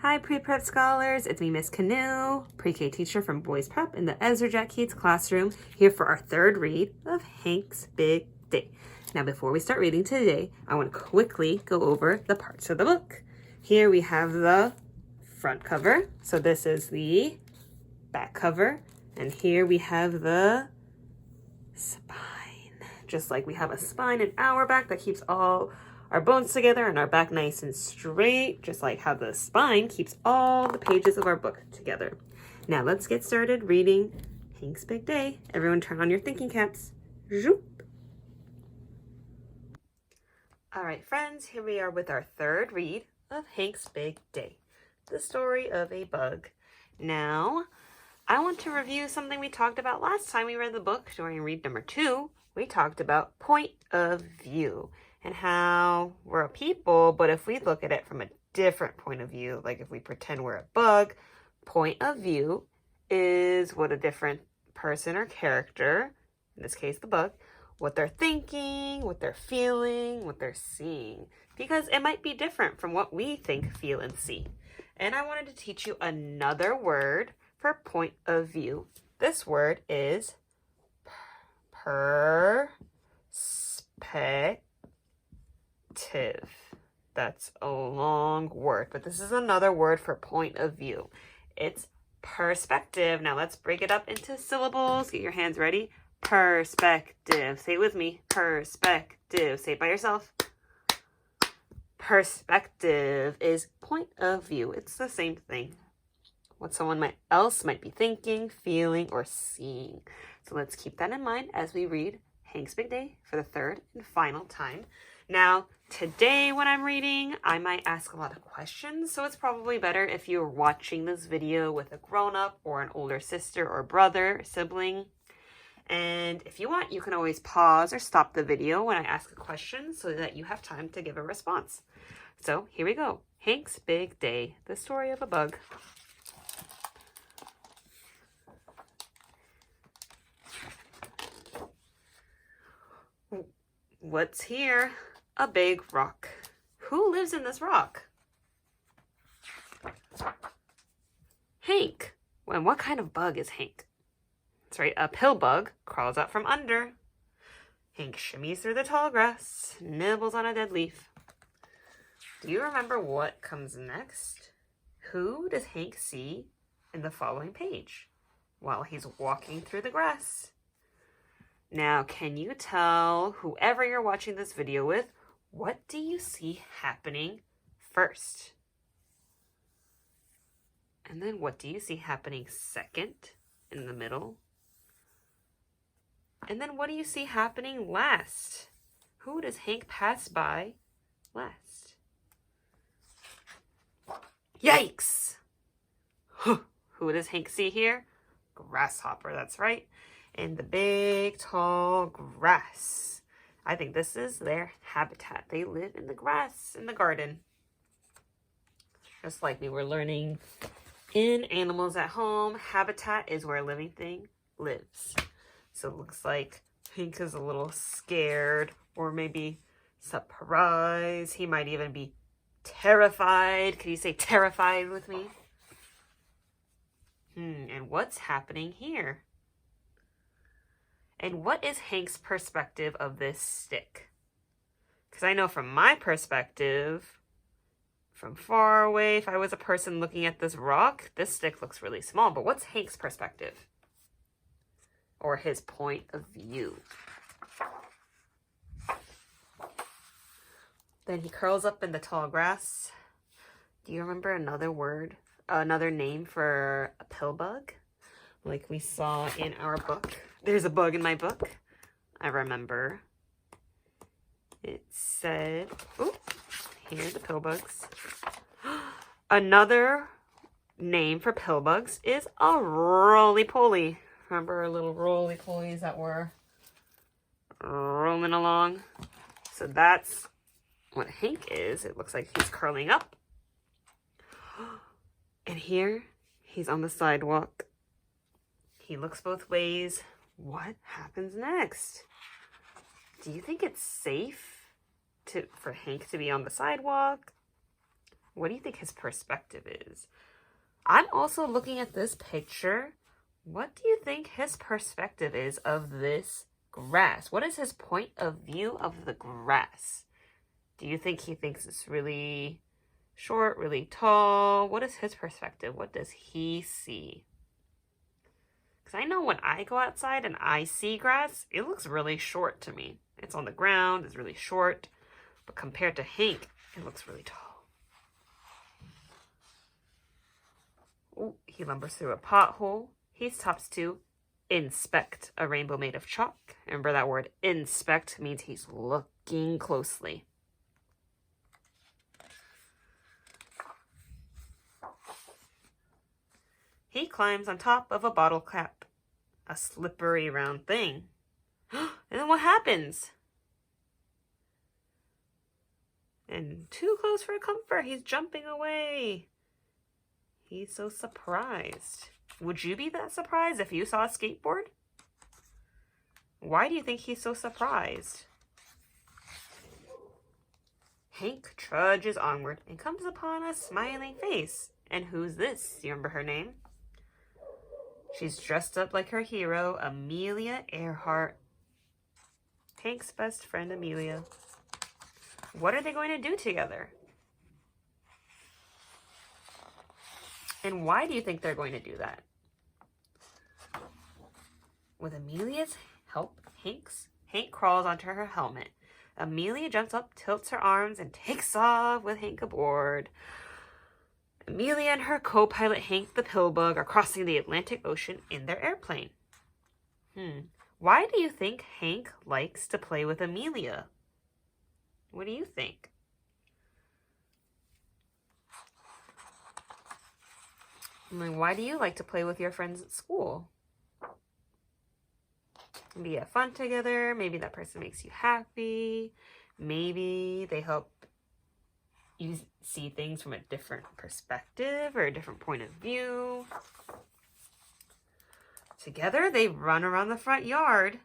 Hi Pre-Prep scholars, it's me Miss Keun-Woo, Pre-K teacher from Boys Prep in the Ezra Jack Keats classroom, here for our third read of Hank's Big Day. Now before we start reading today, I want to quickly go over the parts of the book. Here we have the front cover, so this is the back cover, and here we have the spine. Just like we have a spine in our back that keeps all our bones together and our back nice and straight, just like how the spine keeps all the pages of our book together. Now let's get started reading Hank's Big Day. Everyone turn on your thinking caps. Zoop. All right, friends, here we are with our third read of Hank's Big Day, the story of a bug. Now, I want to review something we talked about last time we read the book during read number 2. We talked about point of view and how we're a people, but if we look at it from a different point of view, like if we pretend we're a bug, point of view is what a different person or character, in this case the bug, what they're thinking, what they're feeling, what they're seeing, because it might be different from what we think, feel, and see. And I wanted to teach you another word for point of view. This word is perspective. That's a long word, but this is another word for point of view. It's perspective. Now let's break it up into syllables. Get your hands ready. Perspective. Say it with me. Perspective. Say it by yourself. Perspective is point of view. It's the same thing. What someone else might be thinking, feeling, or seeing. So let's keep that in mind as we read Hank's Big Day for the third and final time. Now, today when I'm reading, I might ask a lot of questions, so it's probably better if you're watching this video with a grown-up or an older sister or brother or sibling. And if you want, you can always pause or stop the video when I ask a question so that you have time to give a response. So here we go. Hank's Big Day, the story of a bug. What's here? A big rock. Who lives in this rock? Hank. And what kind of bug is Hank? That's right, a pill bug crawls out from under. Hank shimmies through the tall grass, nibbles on a dead leaf. Do you remember what comes next? Who does Hank see in the following page while he's walking through the grass? Now, can you tell whoever you're watching this video with, what do you see happening first? And then what do you see happening second, in the middle? And then what do you see happening last? Who does Hank pass by last? Yikes! Who does Hank see here? Grasshopper, that's right. In the big, tall grass. I think this is their habitat. They live in the grass in the garden. Just like we were learning in Animals at Home, habitat is where a living thing lives. So it looks like Hank is a little scared or maybe surprised. He might even be terrified. Can you say terrified with me? And what's happening here? And what is Hank's perspective of this stick? Because I know from my perspective, from far away, if I was a person looking at this rock, this stick looks really small. But what's Hank's perspective? Or his point of view? Then he curls up in the tall grass. Do you remember another word, another name for a pill bug? Like we saw in our book. There's a bug in my book. I remember. It said, oh, here are the pill bugs. Another name for pill bugs is a roly-poly. Remember our little roly-polies that were rolling along? So that's what Hank is. It looks like he's curling up. And here, he's on the sidewalk. He looks both ways. What happens next? Do you think it's safe for Hank to be on the sidewalk? What do you think his perspective is? I'm also looking at this picture. What do you think his perspective is of this grass? What is his point of view of the grass? Do you think he thinks it's really short, really tall? What is his perspective? What does he see? Because I know when I go outside and I see grass, it looks really short to me. It's on the ground, it's really short. But compared to Hank, it looks really tall. Oh, he lumbers through a pothole. He stops to inspect a rainbow made of chalk. Remember that word inspect means he's looking closely. He climbs on top of a bottle cap, a slippery round thing. And then what happens? And too close for comfort, he's jumping away. He's so surprised. Would you be that surprised if you saw a skateboard? Why do you think he's so surprised? Hank trudges onward and comes upon a smiling face. And who's this? Do you remember her name? She's dressed up like her hero, Amelia Earhart. Hank's best friend, Amelia. What are they going to do together? And why do you think they're going to do that? With Amelia's help, Hank crawls onto her helmet. Amelia jumps up, tilts her arms, and takes off with Hank aboard. Amelia and her co-pilot Hank the Pillbug are crossing the Atlantic Ocean in their airplane. Why do you think Hank likes to play with Amelia? What do you think? Why do you like to play with your friends at school? Maybe you have fun together. Maybe that person makes you happy. Maybe they help you see things from a different perspective or a different point of view. Together, they run around the front yard.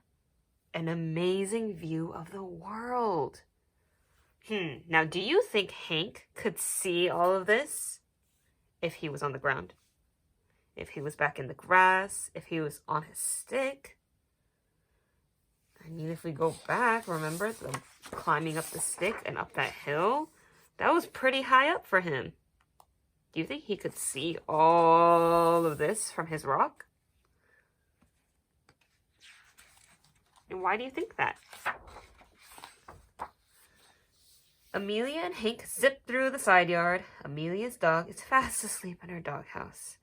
An amazing view of the world. Now, do you think Hank could see all of this if he was on the ground? If he was back in the grass? If he was on his stick? I mean, if we go back, remember the climbing up the stick and up that hill? That was pretty high up for him. Do you think he could see all of this from his rock? And why do you think that? Amelia and Hank zip through the side yard. Amelia's dog is fast asleep in her doghouse.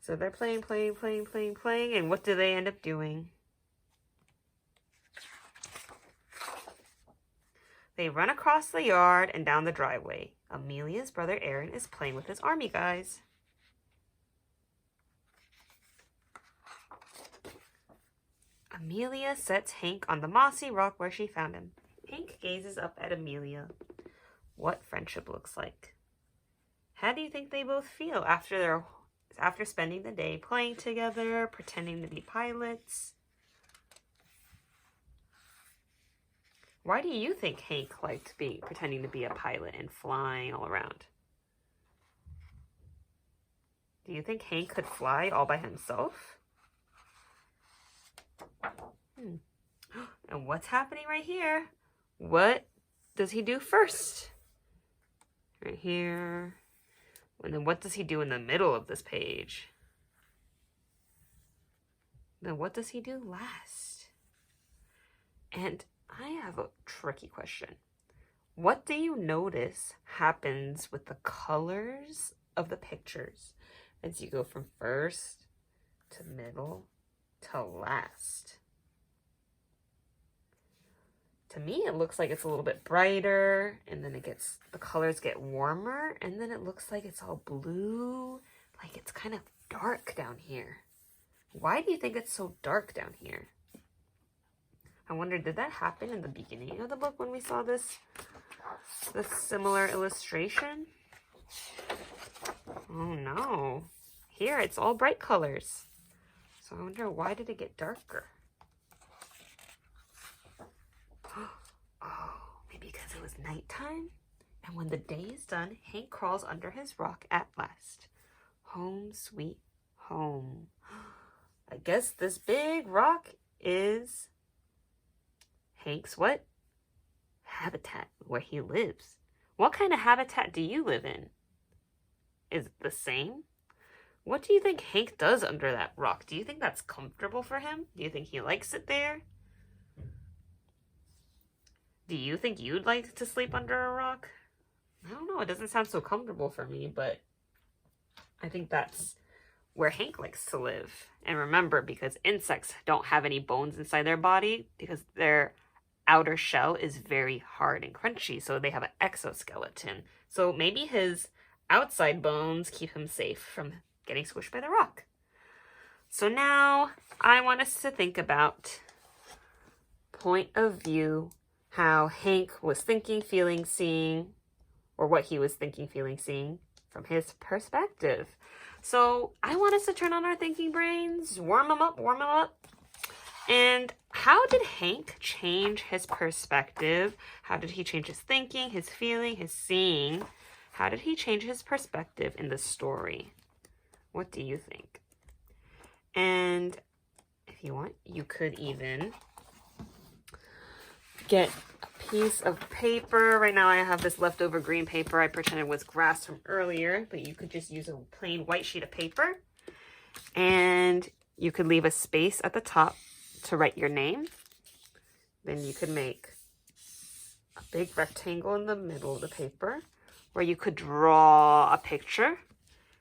So they're playing, and what do they end up doing? They run across the yard and down the driveway. Amelia's brother Aaron is playing with his army guys. Amelia sets Hank on the mossy rock where she found him. Hank gazes up at Amelia. What friendship looks like. How do you think they both feel after spending the day playing together, pretending to be pilots? Why do you think Hank liked pretending to be a pilot and flying all around? Do you think Hank could fly all by himself? And what's happening right here? What does he do first? Right here. And then what does he do in the middle of this page? Then what does he do last? And I have a tricky question. What do you notice happens with the colors of the pictures as you go from first to middle to last? To me, it looks like it's a little bit brighter, and then the colors get warmer, and then it looks like it's all blue, like it's kind of dark down here. Why do you think it's so dark down here? I wonder, did that happen in the beginning of the book when we saw this similar illustration? Oh no. Here, it's all bright colors. So I wonder, why did it get darker? Oh, maybe because it was nighttime And when the day is done, Hank crawls under his rock at last. Home sweet home. I guess this big rock is Hank's what? Habitat, where he lives. What kind of habitat do you live in? Is it the same? What do you think Hank does under that rock? Do you think that's comfortable for him? Do you think he likes it there? Do you think you'd like to sleep under a rock? I don't know. It doesn't sound so comfortable for me, but I think that's where Hank likes to live. And remember, because insects don't have any bones inside their body, because their outer shell is very hard and crunchy, so they have an exoskeleton. So maybe his outside bones keep him safe from getting squished by the rock. So now I want us to think about point of view, how Hank was thinking, feeling, seeing, or what he was thinking, feeling, seeing from his perspective. So I want us to turn on our thinking brains, warm them up. And how did Hank change his perspective? How did he change his thinking, his feeling, his seeing? How did he change his perspective in the story? What do you think? And if you want, you could even get a piece of paper. Right now I have this leftover green paper. I pretended was grass from earlier, but you could just use a plain white sheet of paper. And you could leave a space at the top to write your name. Then you could make a big rectangle in the middle of the paper where you could draw a picture.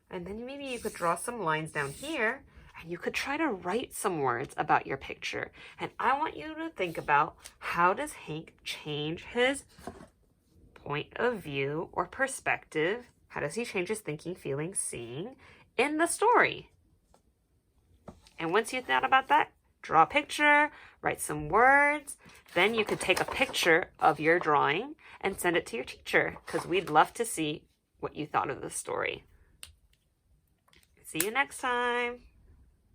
And then maybe you could draw some lines down here, and you could try to write some words about your picture. And I want you to think about, how does Hank change his point of view or perspective? How does he change his thinking, feeling, seeing in the story? And once you thought about that, draw a picture, write some words. Then you could take a picture of your drawing and send it to your teacher, because we'd love to see what you thought of the story. See you next time.